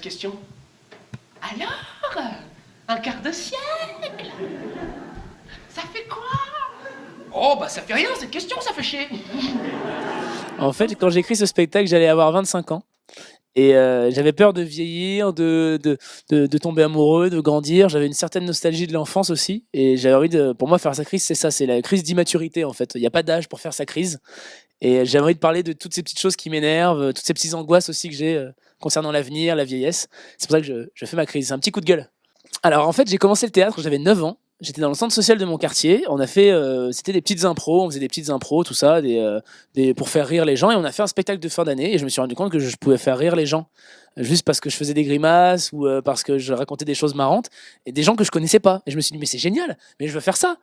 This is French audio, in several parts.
question. Alors, un quart de siècle? Ça fait quoi? Oh, bah ça fait rien, cette question, ça fait chier. En fait, quand j'ai écrit ce spectacle, j'allais avoir 25 ans. Et j'avais peur de vieillir, de tomber amoureux, de grandir. J'avais une certaine nostalgie de l'enfance aussi. Et j'avais envie de... Pour moi, faire sa crise, c'est ça. C'est la crise d'immaturité, en fait. Il n'y a pas d'âge pour faire sa crise. Et j'avais envie de parler de toutes ces petites choses qui m'énervent, toutes ces petites angoisses aussi que j'ai concernant l'avenir, la vieillesse. C'est pour ça que je fais ma crise. C'est un petit coup de gueule. Alors, en fait, j'ai commencé le théâtre, j'avais 9 ans. J'étais dans le centre social de mon quartier. On a fait, c'était des petites impros, on faisait des petites impros, tout ça, pour faire rire les gens. Et on a fait un spectacle de fin d'année. Et je me suis rendu compte que je pouvais faire rire les gens, juste parce que je faisais des grimaces ou parce que je racontais des choses marrantes et des gens que je connaissais pas. Et je me suis dit mais c'est génial, mais je veux faire ça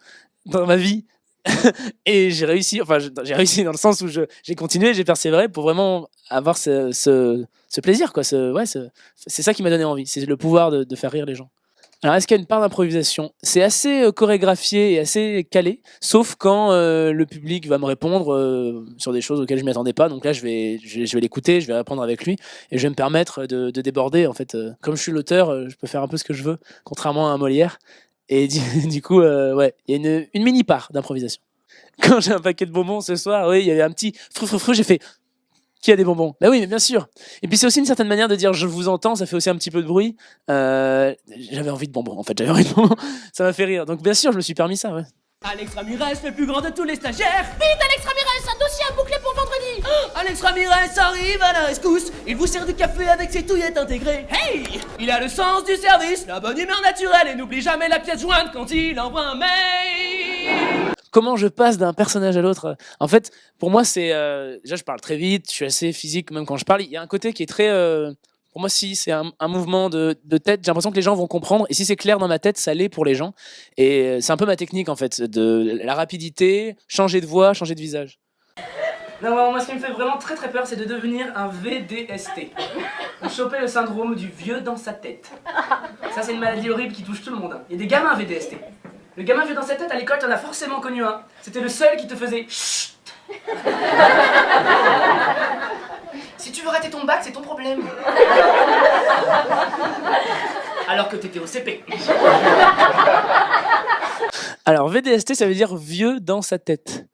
dans ma vie. Et j'ai réussi. Enfin, j'ai réussi dans le sens où j'ai continué, j'ai persévéré pour vraiment avoir ce plaisir, quoi. C'est ça qui m'a donné envie. C'est le pouvoir de faire rire les gens. Alors, est-ce qu'il y a une part d'improvisation? C'est assez chorégraphié et assez calé, sauf quand le public va me répondre sur des choses auxquelles je ne m'y attendais pas. Donc là, je vais l'écouter, je vais répondre avec lui et je vais me permettre de déborder. En fait, comme je suis l'auteur, je peux faire un peu ce que je veux, contrairement à un Molière. Et du coup, ouais, il y a une mini part d'improvisation. Quand j'ai un paquet de bonbons ce soir, oui, il y avait un petit frou, j'ai fait qui a des bonbons? Bah oui, mais bien sûr. Et puis c'est aussi une certaine manière de dire je vous entends, ça fait aussi un petit peu de bruit. J'avais envie de bonbons, en fait, j'avais envie de bonbons. Ça m'a fait rire. Donc bien sûr, je me suis permis ça, ouais. Alex Ramirez, le plus grand de tous les stagiaires. Vite, Alex Ramirez, un dossier à boucler pour vendredi. Alex Ramirez arrive à la rescousse. Il vous sert du café avec ses touillettes intégrées. Hey! Il a le sens du service, la bonne humeur naturelle et n'oublie jamais la pièce jointe quand il envoie un mail. Comment je passe d'un personnage à l'autre? En fait, pour moi, c'est... déjà, je parle très vite, je suis assez physique même quand je parle. Il y a un côté qui est très... pour moi, si c'est un mouvement de tête, j'ai l'impression que les gens vont comprendre. Et si c'est clair dans ma tête, ça l'est pour les gens. Et c'est un peu ma technique, en fait, de la rapidité, changer de voix, changer de visage. Non, moi, ce qui me fait vraiment très peur, c'est de devenir un VDST. Choper le syndrome du vieux dans sa tête. Ça, c'est une maladie horrible qui touche tout le monde. Il y a des gamins VDST. Le gamin vieux dans sa tête, à l'école, t'en as forcément connu un. C'était le seul qui te faisait chut. Si tu veux rater ton bac, c'est ton problème. Alors que t'étais au CP. Alors VDST, ça veut dire vieux dans sa tête.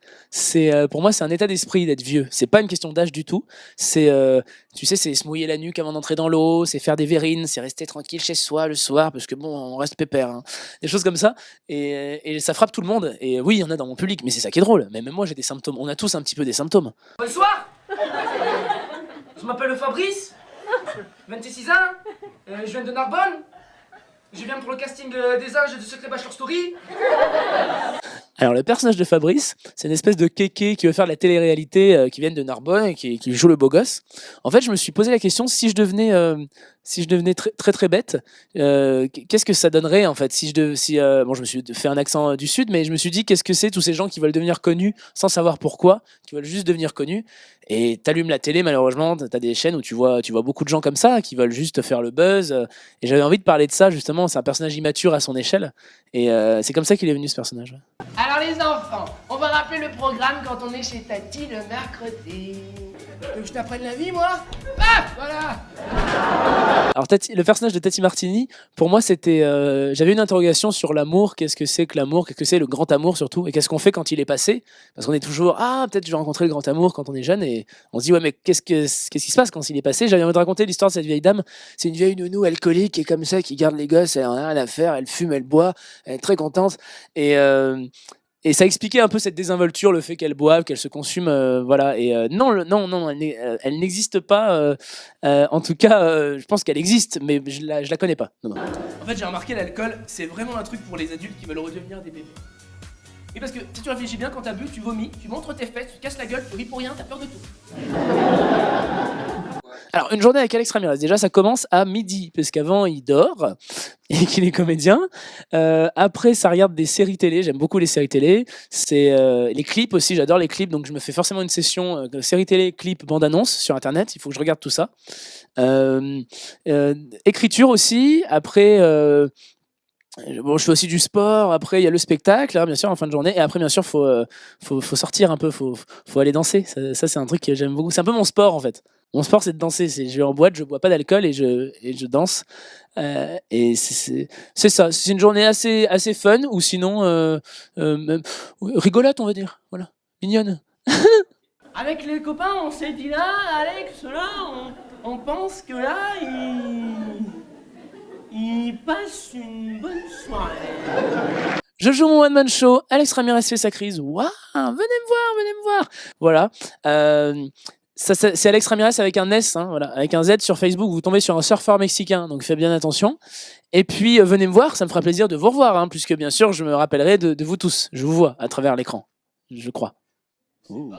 Pour moi, c'est un état d'esprit d'être vieux. C'est pas une question d'âge du tout. Tu sais, c'est se mouiller la nuque avant d'entrer dans l'eau, c'est faire des verrines, c'est rester tranquille chez soi le soir parce que bon, on reste pépère, hein. Des choses comme ça. Et ça frappe tout le monde. Et oui, il y en a dans mon public, mais c'est ça qui est drôle. Mais même moi, j'ai des symptômes. On a tous un petit peu des symptômes. Bonsoir. Je m'appelle Fabrice, 26 ans, je viens de Narbonne. Je viens pour le casting des âges de Secret Bachelor Story. Alors le personnage de Fabrice, c'est une espèce de kéké qui veut faire de la télé-réalité, qui vient de Narbonne et qui joue le beau gosse. En fait, je me suis posé la question, si je devenais très bête, qu'est-ce que ça donnerait en fait bon, je me suis fait un accent du sud, mais je me suis dit qu'est-ce que c'est tous ces gens qui veulent devenir connus sans savoir pourquoi, qui veulent juste devenir connus. Et t'allumes la télé, malheureusement, t'as des chaînes où tu vois beaucoup de gens comme ça qui veulent juste faire le buzz. Et j'avais envie de parler de ça justement. C'est un personnage immature à son échelle, et c'est comme ça qu'il est venu ce personnage. Alors les enfants, on va rappeler le programme quand on est chez Tati le mercredi. Tu veux que je t'apprenne la vie, moi? Ah, voilà. Alors le personnage de Tati Martini, pour moi, c'était, j'avais une interrogation sur l'amour. Qu'est-ce que c'est que l'amour? Qu'est-ce que c'est le grand amour surtout? Et qu'est-ce qu'on fait quand il est passé? Parce qu'on est toujours peut-être je vais rencontrer le grand amour quand on est jeune, et on se dit ouais, mais qu'est-ce qui se passe quand il est passé? J'avais envie de raconter l'histoire de cette vieille dame. C'est une vieille nounou alcoolique qui est comme ça, qui garde les gosses, elle en a rien à faire, elle fume, elle boit, elle est très contente, et ça expliquait un peu cette désinvolture, le fait qu'elle boive, qu'elle se consume, voilà. Et non, elle n'existe pas. En tout cas, je pense qu'elle existe, mais je la connais pas. Non. En fait, j'ai remarqué l'alcool, c'est vraiment un truc pour les adultes qui veulent redevenir des bébés. Et parce que si tu réfléchis bien, quand t'as bu, tu vomis, tu montres tes fesses, tu te casses la gueule, tu ris pour rien, t'as peur de tout. Alors, une journée avec Alex Ramirez, déjà, ça commence à midi, parce qu'avant, il dort et qu'il est comédien. Après, ça regarde des séries télé. J'aime beaucoup les séries télé. C'est les clips aussi, j'adore les clips. Donc, je me fais forcément une session séries télé, clips, bande-annonce sur Internet. Il faut que je regarde tout ça. Écriture aussi. Après... bon, je fais aussi du sport. Après, il y a le spectacle, hein, bien sûr, en fin de journée. Et après, bien sûr, faut sortir un peu, faut aller danser. Ça c'est un truc que j'aime beaucoup. C'est un peu mon sport, en fait. Mon sport, c'est de danser. Je vais en boîte, je bois pas d'alcool et je danse. Et c'est ça. C'est une journée assez fun ou sinon même rigolote, on va dire. Voilà, mignonne. Avec les copains, on s'est dit là, Alex, là, on pense que là, il passe une bonne soirée. Je joue mon one-man show. Alex Ramirez fait sa crise. Waouh, venez me voir. Voilà. C'est Alex Ramirez avec un S, hein, voilà, avec un Z sur Facebook. Vous tombez sur un surfeur mexicain, donc faites bien attention. Et puis venez me voir, ça me fera plaisir de vous revoir, hein, puisque bien sûr je me rappellerai de vous tous. Je vous vois à travers l'écran, je crois. Ouh.